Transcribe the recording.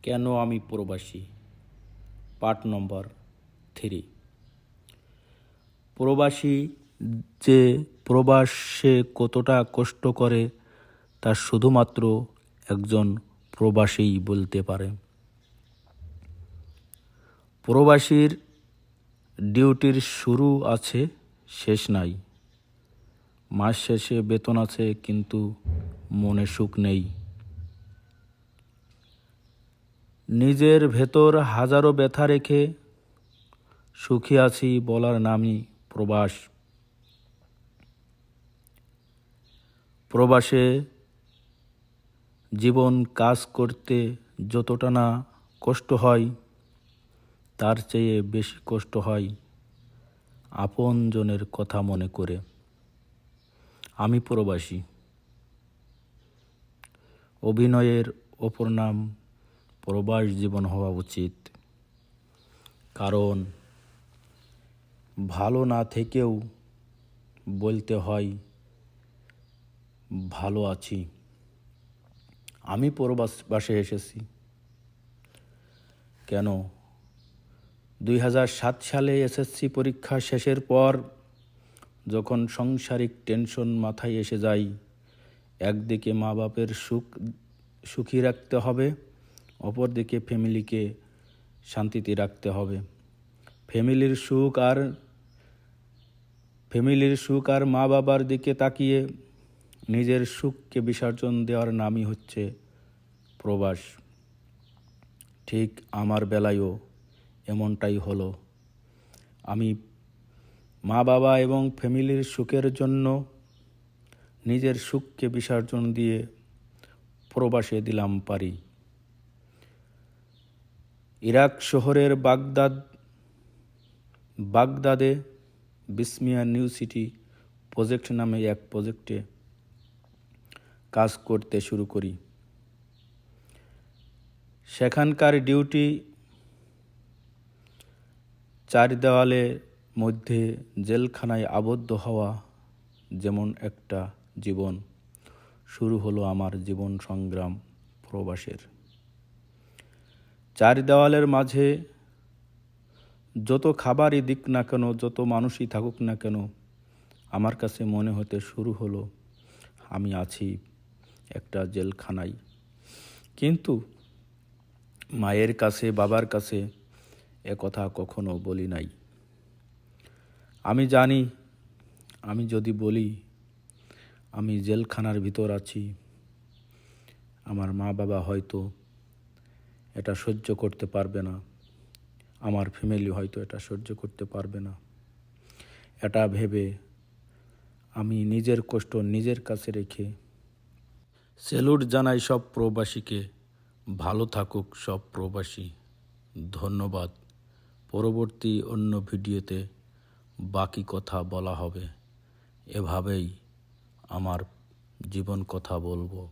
কেন আমি প্রবাসী, পার্ট নম্বর 3। প্রবাসী যে প্রবাসে কতটা কষ্ট করে তা শুধুমাত্র একজন প্রবাসীই বলতে পারে। প্রবাসীর ডিউটির শুরু আছে, শেষ নাই। মাস শেষে বেতন আছে, কিন্তু মনে সুখ নেই। নিজের ভেতর হাজারো ব্যথা রেখে সুখী আছি বলার নামই প্রবাস। প্রবাসে জীবন কাজ করতে যতটা না কষ্ট হয়, তার চেয়ে বেশি কষ্ট হয় আপনজনের কথা মনে করে। আমি প্রবাসী। অভিনয়ের অপর নাম প্রবাস জীবন হওয়া উচিত, কারণ ভালো না থেকেও বলতে হয় ভালো আছি। আমি প্রবাসে এসেছি কেন? 2007 সালে এসএসসি পরীক্ষা শেষের পর যখন সাংসারিক টেনশন মাথায় এসে যায়, একদিকে মা বাপের সুখী রাখতে হবে, অপরদিকে ফ্যামিলিকে শান্তিতে রাখতে হবে। ফ্যামিলির সুখ আর মা বাবার দিকে তাকিয়ে নিজের সুখকে বিসর্জন দেওয়ার নামই হচ্ছে প্রবাস। ঠিক আমার বেলায়ও এমনটাই হলো। আমি মা বাবা এবং ফ্যামিলির সুখের জন্য নিজের সুখকে বিসর্জন দিয়ে প্রবাসে দিলাম পারি। ইরাক শহরের বাগদাদে বিসমিয়া নিউ সিটি প্রজেক্ট নামে এক প্রজেক্টে কাজ করতে শুরু করি। সেখানকার ডিউটি চার দেওয়ালের মধ্যে জেলখানায় আবদ্ধ হওয়া যেমন একটা জীবন। শুরু হলো আমার জীবন সংগ্রাম প্রবাসের। চার দেওয়ালের মাঝে যত খাবারই দিক না কেন, যত মানুষই থাকুক না কেন, আমার কাছে মনে হতে শুরু হলো আমি আছি একটা জেলখানায়। কিন্তু মায়ের কাছে, বাবার কাছে একথা কখনো বলি নাই। আমি জানি আমি যদি বলি আমি জেলখানার ভিতর আছি, আমার মা বাবা হয়তো এটা সহ্য করতে পারবে না, আমার ফ্যামিলি হয়তো এটা সহ্য করতে পারবে না। এটা ভেবে আমি নিজের কষ্ট নিজের কাছে রেখে স্যালুট জানাই সব প্রবাসীকে। ভালো থাকুক সব প্রবাসী। ধন্যবাদ। পরবর্তী অন্য ভিডিওতে বাকি কথা বলা হবে। এভাবেই আমার জীবন কথা বলবো।